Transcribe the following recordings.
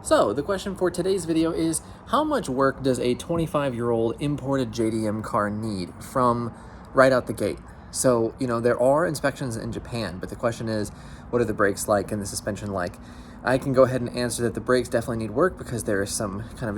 So the question for today's video is, how much work does a 25-year-old imported JDM car need from right out the gate? So, there are inspections in Japan, but the question is, what are the brakes like and the suspension like? I can go ahead and answer that the brakes definitely need work because there is some kind of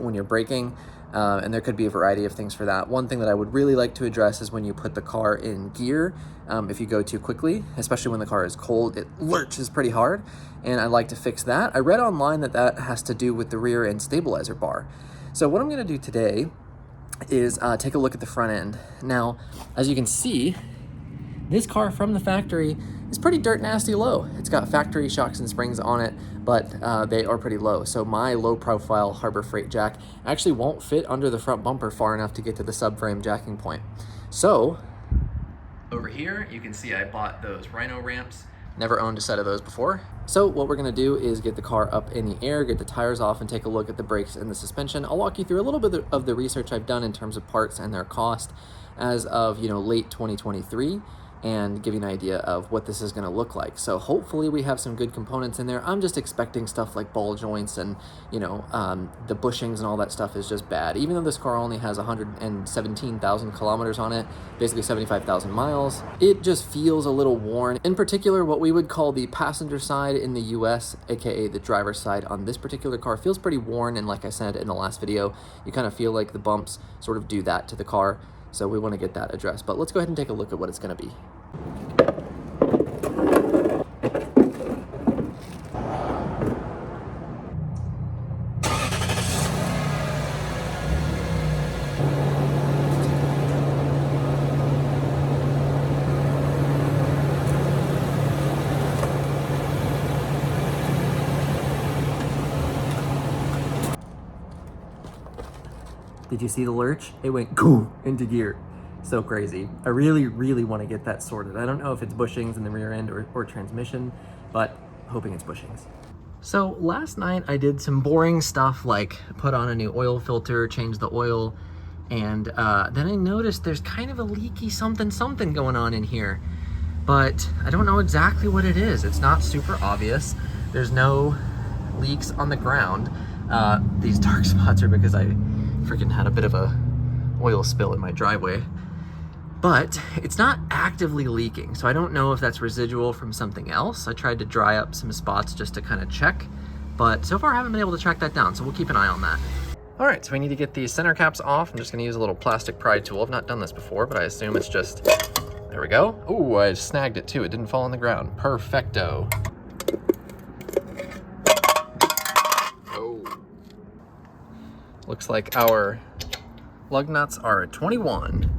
when you're braking, and there could be a variety of things for that. One thing that I would really like to address is when you put the car in gear, if you go too quickly, especially when the car is cold, it lurches pretty hard, and I'd like to fix that. I read online that has to do with the rear end stabilizer bar. So what I'm going to do today is take a look at the front end. Now, as you can see, this car from the factory is pretty dirt nasty low. It's got factory shocks and springs on it, but they are pretty low. So my low profile Harbor Freight jack actually won't fit under the front bumper far enough to get to the subframe jacking point. So over here, you can see I bought those Rhino ramps. Never owned a set of those before. So what we're gonna do is get the car up in the air, get the tires off, and take a look at the brakes and the suspension. I'll walk you through a little bit of the research I've done in terms of parts and their cost as of late 2023, and give you an idea of what this is going to look like. So hopefully we have some good components in there. I'm just expecting stuff like ball joints and the bushings and all that stuff is just bad. Even though this car only has 117,000 kilometers on it, basically 75,000 miles, it just feels a little worn. In particular, what we would call the passenger side in the US, aka the driver's side on this particular car, feels pretty worn. And like I said in the last video, you kind of feel like the bumps sort of do that to the car. So we want to get that addressed, but let's go ahead and take a look at what it's going to be. Did you see the lurch? It went goo into gear. So crazy. I really, really want to get that sorted. I don't know if it's bushings in the rear end or transmission, but hoping it's bushings. So last night I did some boring stuff like put on a new oil filter, change the oil, and then I noticed there's kind of a leaky something going on in here, but I don't know exactly what it is. It's not super obvious. There's no leaks on the ground. These dark spots are because I freaking had a bit of a oil spill in my driveway, but it's not actively leaking. So I don't know if that's residual from something else. I tried to dry up some spots just to kind of check, but so far I haven't been able to track that down. So we'll keep an eye on that. All right, so we need to get these center caps off. I'm just gonna use a little plastic pry tool. I've not done this before, but I assume it's just, there we go. Ooh, I snagged it too. It didn't fall on the ground. Perfecto. Looks like our lug nuts are at 21.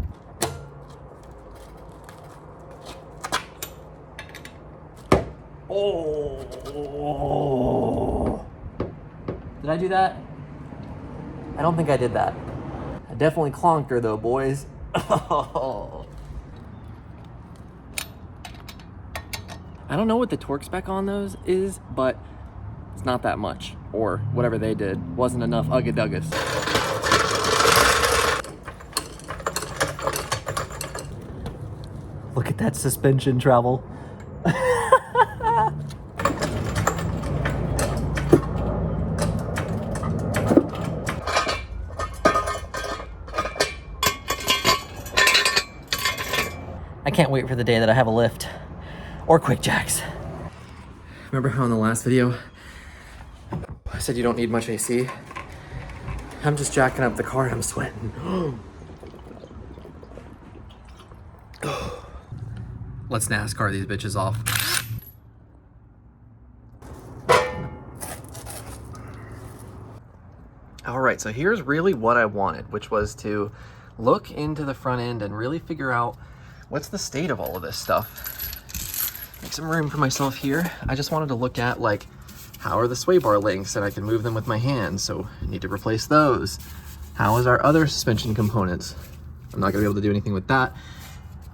Oh! Did I do that? I don't think I did that. I definitely clonked her though, boys. Oh. I don't know what the torque spec on those is, but it's not that much, or whatever they did wasn't enough ugga-duggas. Look at that suspension travel. I can't wait for the day that I have a lift or quick jacks. Remember how in the last video I said you don't need much AC? I'm just jacking up the car and I'm sweating. Let's NASCAR these bitches off. All right, so here's really what I wanted, which was to look into the front end and really figure out what's the state of all of this stuff. Make some room for myself here. I just wanted to look at like, how are the sway bar links, and I can move them with my hands, so I need to replace those. How is our other suspension components? I'm not gonna be able to do anything with that,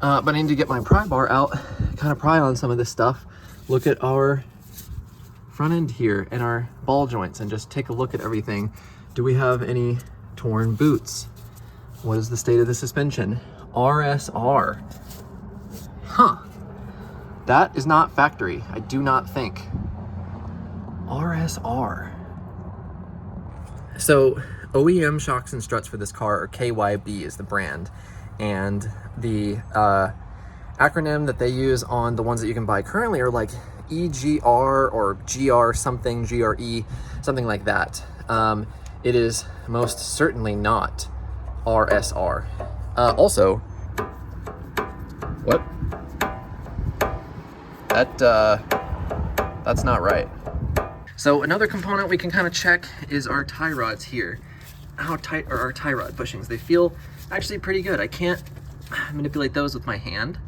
but I need to get my pry bar out, kind of pry on some of this stuff, look at our front end here and our ball joints, and just take a look at everything. Do we have any torn boots? What is the state of the suspension? RSR. Huh. That is not factory, I do not think. RSR. So OEM shocks and struts for this car, or KYB is the brand, and the acronym that they use on the ones that you can buy currently are like EGR or GR something, GRE, something like that. It is most certainly not RSR. Also, what? That's not right. So another component we can kind of check is our tie rods here. How tight are our tie rod bushings? They feel actually pretty good. I can't manipulate those with my hand.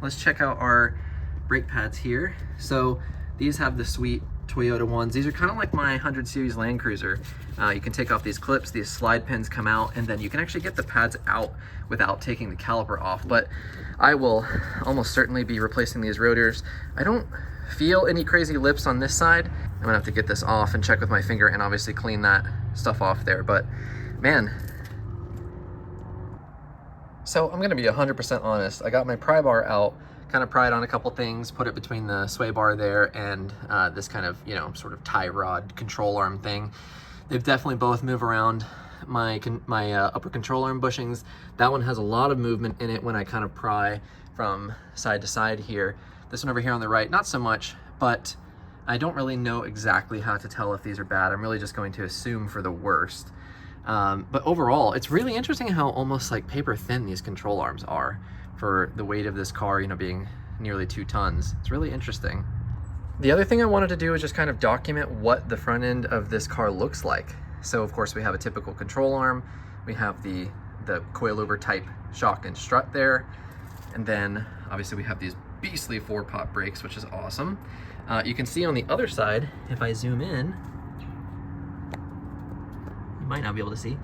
Let's check out our brake pads here. So these have the sweet Toyota ones. These are kind of like my 100 series Land Cruiser. You can take off these clips, these slide pins come out, and then you can actually get the pads out without taking the caliper off. But I will almost certainly be replacing these rotors. I don't feel any crazy lips on this side. I'm gonna have to get this off and check with my finger and obviously clean that stuff off there. But man, so I'm gonna be 100% honest. I got my pry bar out, kind of pried on a couple things, put it between the sway bar there and this kind of, you know, sort of tie rod control arm thing. They've definitely both move around my upper control arm bushings. That one has a lot of movement in it when I kind of pry from side to side here. This one over here on the right, not so much, but I don't really know exactly how to tell if these are bad. I'm really just going to assume for the worst. But overall, it's really interesting how almost like paper thin these control arms are for the weight of this car, you know, being nearly 2 tons. It's really interesting. The other thing I wanted to do is just kind of document what the front end of this car looks like. So of course we have a typical control arm. We have the coilover type shock and strut there. And then obviously we have these beastly 4-pot brakes, which is awesome. You can see on the other side, if I zoom in, you might not be able to see,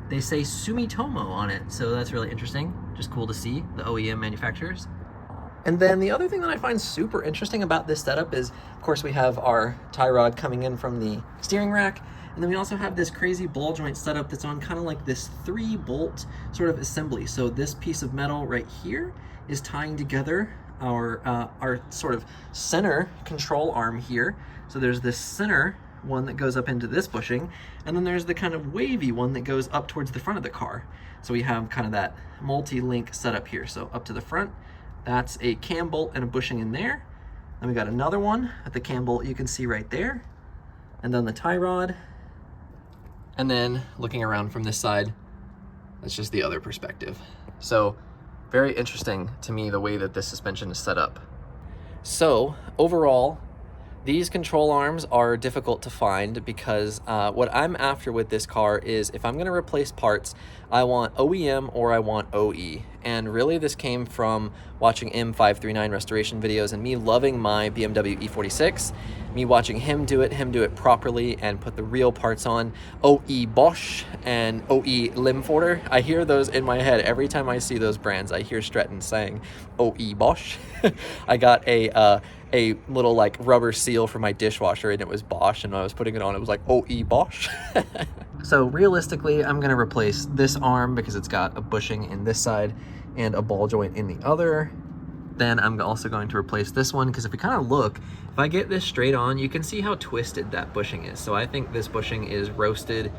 they say Sumitomo on it, so that's really interesting. Just cool to see the OEM manufacturers. And then the other thing that I find super interesting about this setup is, of course, we have our tie rod coming in from the steering rack, and then we also have this crazy ball joint setup that's on kind of like this 3-bolt sort of assembly. So this piece of metal right here is tying together our sort of center control arm here. So there's this center one that goes up into this bushing, and then there's the kind of wavy one that goes up towards the front of the car. So we have kind of that multi-link setup here. So up to the front, that's a cam bolt and a bushing in there. Then we got another one at the cam bolt you can see right there, and then the tie rod. And then looking around from this side, that's just the other perspective. So very interesting to me the way that this suspension is set up. So overall, these control arms are difficult to find because what I'm after with this car is if I'm gonna replace parts, I want OEM or I want OE. And really this came from watching M539 restoration videos and me loving my BMW E46, me watching him do it properly and put the real parts on. OE Bosch and OE Limforder. I hear those in my head every time I see those brands. I hear Stretton saying OE Bosch. I got a little like rubber seal for my dishwasher and it was Bosch, and when I was putting it on it was like OE Bosch. So realistically I'm gonna replace this arm because it's got a bushing in this side and a ball joint in the other. Then I'm also going to replace this one because if we kind of look, if I get this straight on, you can see how twisted that bushing is. So I think this bushing is roasted,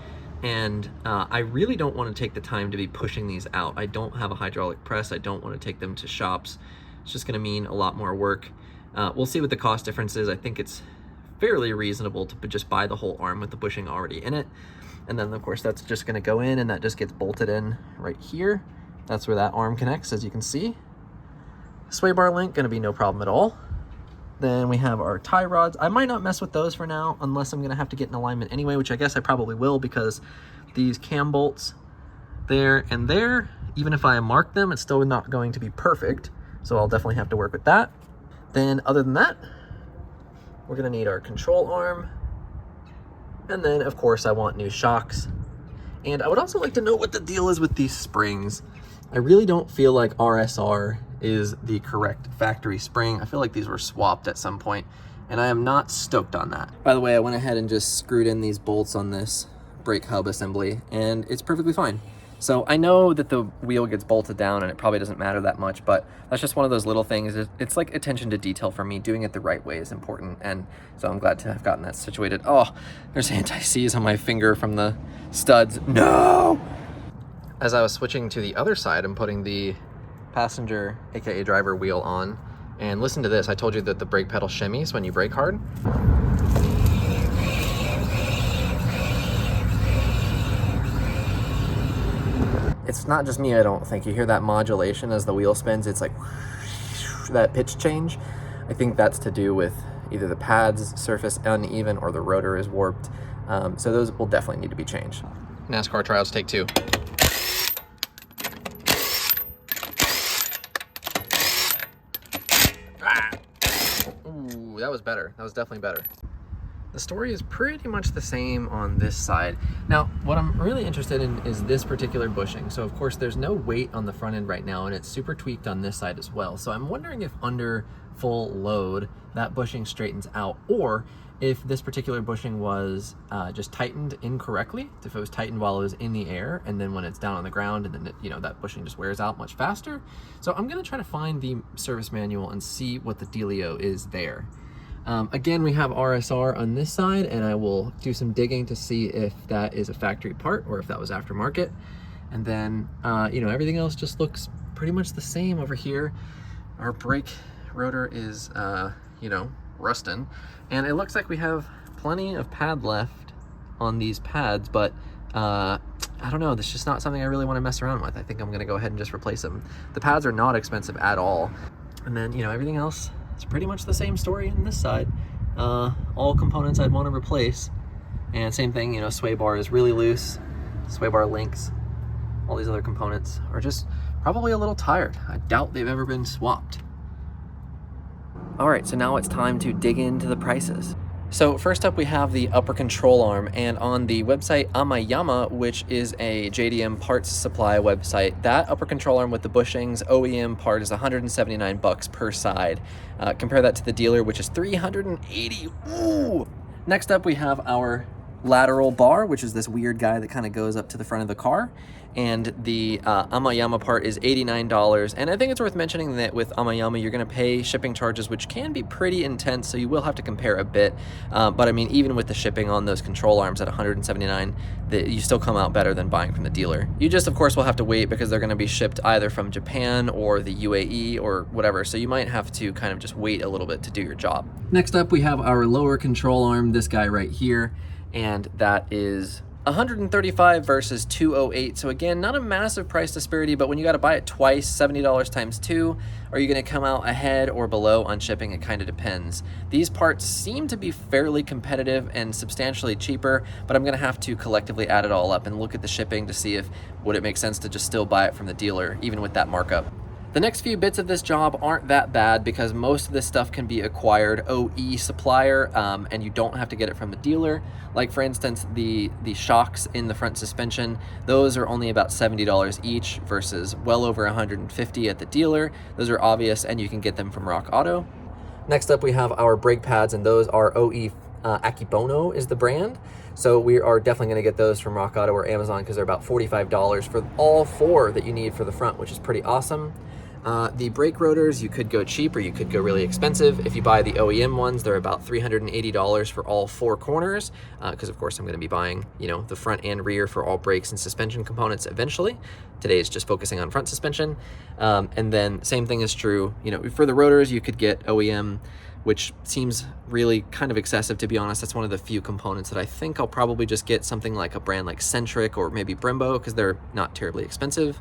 and I really don't want to take the time to be pushing these out. I don't have a hydraulic press. I don't want to take them to shops. It's just going to mean a lot more work. We'll see what the cost difference is. I think it's fairly reasonable to just buy the whole arm with the bushing already in it. And then of course that's just going to go in, and that just gets bolted in right here. That's where that arm connects, as you can see. Sway bar link, going to be no problem at all. Then we have our tie rods. I might not mess with those for now unless I'm going to have to get in alignment anyway, which I guess I probably will because these cam bolts there and there, even if I mark them, it's still not going to be perfect. So I'll definitely have to work with that. Then other than that, we're going to need our control arm. And then of course I want new shocks. And I would also like to know what the deal is with these springs. I really don't feel like RSR is the correct factory spring. I feel like these were swapped at some point, and I am not stoked on that. By the way, I went ahead and just screwed in these bolts on this brake hub assembly, and it's perfectly fine. So I know that the wheel gets bolted down and it probably doesn't matter that much, but that's just one of those little things. It's like attention to detail for me. Doing it the right way is important, and so I'm glad to have gotten that situated. Oh, there's anti-seize on my finger from the studs. No! As I was switching to the other side and putting the passenger, aka driver, wheel on, and listen to this. I told you that the brake pedal shimmies when you brake hard. It's not just me, I don't think. You hear that modulation as the wheel spins. It's like that pitch change. I think that's to do with either the pad's surface uneven or the rotor is warped. So those will definitely need to be changed. NASCAR tryouts, take 2. Ooh, that was better. That was definitely better. The story is pretty much the same on this side. Now, what I'm really interested in is this particular bushing. So of course there's no weight on the front end right now, and it's super tweaked on this side as well. So I'm wondering if under full load, that bushing straightens out, or if this particular bushing was just tightened incorrectly, if it was tightened while it was in the air, and then when it's down on the ground, and then it, that bushing just wears out much faster. So I'm gonna try to find the service manual and see what the dealio is there. Again, we have RSR on this side, and I will do some digging to see if that is a factory part or if that was aftermarket. And then, everything else just looks pretty much the same over here. Our brake rotor is, rusting, and it looks like we have plenty of pad left on these pads, but I don't know, that's just not something I really want to mess around with. I think I'm going to go ahead and just replace them. The pads are not expensive at all. And then, everything else, it's pretty much the same story on this side. All components I'd want to replace. And same thing, sway bar is really loose. Sway bar links, all these other components are just probably a little tired. I doubt they've ever been swapped. All right, so now it's time to dig into the prices. So first up, we have the upper control arm, and on the website Amayama, which is a JDM parts supply website, that upper control arm with the bushings OEM part is $179 per side. Compare that to the dealer, which is $380. Ooh! Next up, we have our lateral bar, which is this weird guy that kind of goes up to the front of the car, and the Amayama part is $89. And I think it's worth mentioning that with Amayama, you're going to pay shipping charges, which can be pretty intense, so you will have to compare a bit. But I mean, even with the shipping on those control arms at $179, you still come out better than buying from the dealer. You just, of course, will have to wait because they're going to be shipped either from Japan or the UAE or whatever, so you might have to kind of just wait a little bit to do your job. Next up, we have our lower control arm, this guy right here, and that is $135 versus $208. So again, not a massive price disparity, but when you got to buy it twice, $70 times 2, are you going to come out ahead or below on shipping? It kind of depends. These parts seem to be fairly competitive and substantially cheaper, but I'm going to have to collectively add it all up and look at the shipping to see if would it make sense to just still buy it from the dealer, even with that markup. The next few bits of this job aren't that bad because most of this stuff can be acquired OE supplier, and you don't have to get it from the dealer. Like for instance, the shocks in the front suspension, those are only about $70 each versus well over $150 at the dealer. Those are obvious, and you can get them from Rock Auto. Next up, we have our brake pads, and those are OE. Akibono is the brand. So we are definitely going to get those from Rock Auto or Amazon because they're about $45 for all 4 that you need for the front, which is pretty awesome. The brake rotors, you could go cheap or you could go really expensive. If you buy the OEM ones, they're about $380 for all 4 corners, because of course I'm going to be buying, the front and rear for all brakes and suspension components eventually. Today is just focusing on front suspension. And then same thing is true, for the rotors, you could get OEM, which seems really kind of excessive, to be honest. That's one of the few components that I think I'll probably just get something like a brand like Centric or maybe Brembo, because they're not terribly expensive.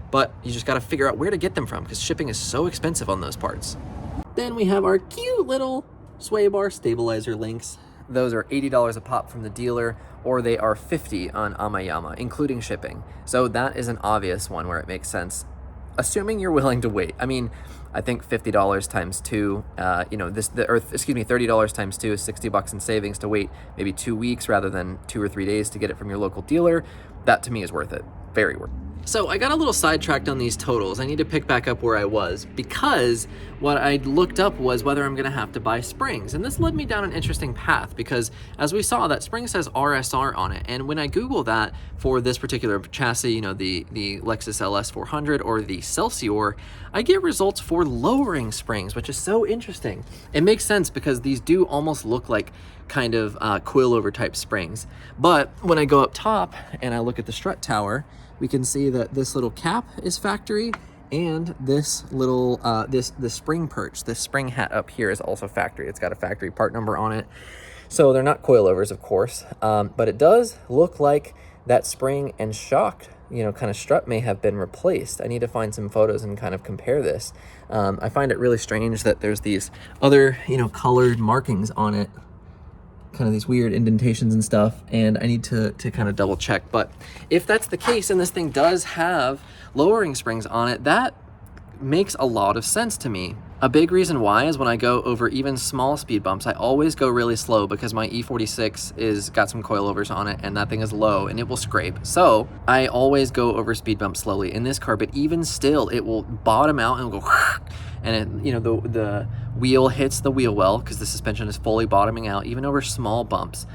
But you just got to figure out where to get them from because shipping is so expensive on those parts. Then we have our cute little sway bar stabilizer links. Those are $80 a pop from the dealer, or they are $50 on Amayama, including shipping. So that is an obvious one where it makes sense, assuming you're willing to wait. I mean, I think $50 times 2, $30 times 2 is $60 in savings to wait maybe 2 weeks rather than 2 or 3 days to get it from your local dealer. That to me is worth it, very worth it. So I got a little sidetracked on these totals. I need to pick back up where I was because what I looked up was whether I'm gonna have to buy springs. And this led me down an interesting path because as we saw, that spring says RSR on it. And when I Google that for this particular chassis, you know, the Lexus LS400 or the Celsior, I get results for lowering springs, which is so interesting. It makes sense because these do almost look like kind of coilover type springs. But when I go up top and I look at the strut tower, we can see that this little cap is factory, and this little the spring perch, this spring hat up here is also factory. It's got a factory part number on it. So they're not coilovers, of course, but it does look like that spring and shock, you know, kind of strut may have been replaced. I need to find some photos and kind of compare this. I find it really strange that there's these other, you know, colored markings on it, kind of these weird indentations and stuff, and I need to kind of double check. But if that's the case and this thing does have lowering springs on it, that makes a lot of sense to me. A big reason why is when I go over even small speed bumps, I always go really slow because my E46 is got some coilovers on it and that thing is low and it will scrape. So I always go over speed bumps slowly in this car, but even still it will bottom out and go and it, you know, the wheel hits the wheel well because the suspension is fully bottoming out even over small bumps.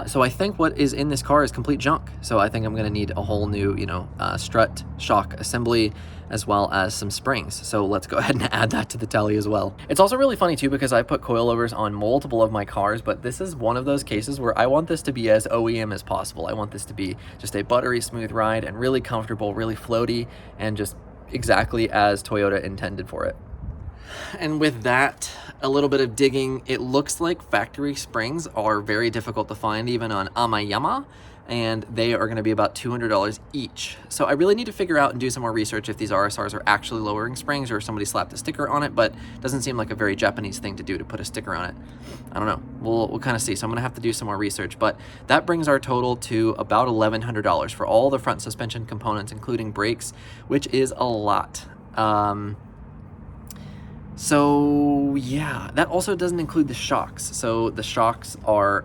So I think what is in this car is complete junk. So I think I'm gonna need a whole new, you know, strut shock assembly as well as some springs. So let's go ahead and add that to the tally as well. It's also really funny too because I put coilovers on multiple of my cars, but this is one of those cases where I want this to be as OEM as possible. I want this to be just a buttery smooth ride and really comfortable, really floaty, and just exactly as Toyota intended for it. And with that, a little bit of digging, it looks like factory springs are very difficult to find even on Amayama, and they are going to be about $200 each. So I really need to figure out and do some more research if these RSRs are actually lowering springs or if somebody slapped a sticker on it, but it doesn't seem like a very Japanese thing to do, to put a sticker on it. I don't know. We'll kind of see. So I'm going to have to do some more research, but that brings our total to about $1,100 for all the front suspension components, including brakes, which is a lot. So yeah, that also doesn't include the shocks. So the shocks are,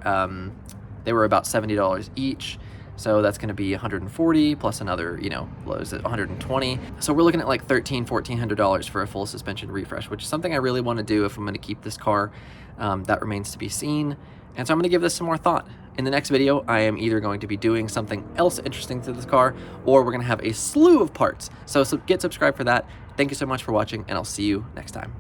they were about $70 each. So that's going to be $140 plus another, you know, what is it, $120. So we're looking at like $1,400 for a full suspension refresh, which is something I really want to do if I'm going to keep this car. That remains to be seen. And so I'm going to give this some more thought. In the next video, I am either going to be doing something else interesting to this car, or we're going to have a slew of parts. So get subscribed for that. Thank you so much for watching, and I'll see you next time.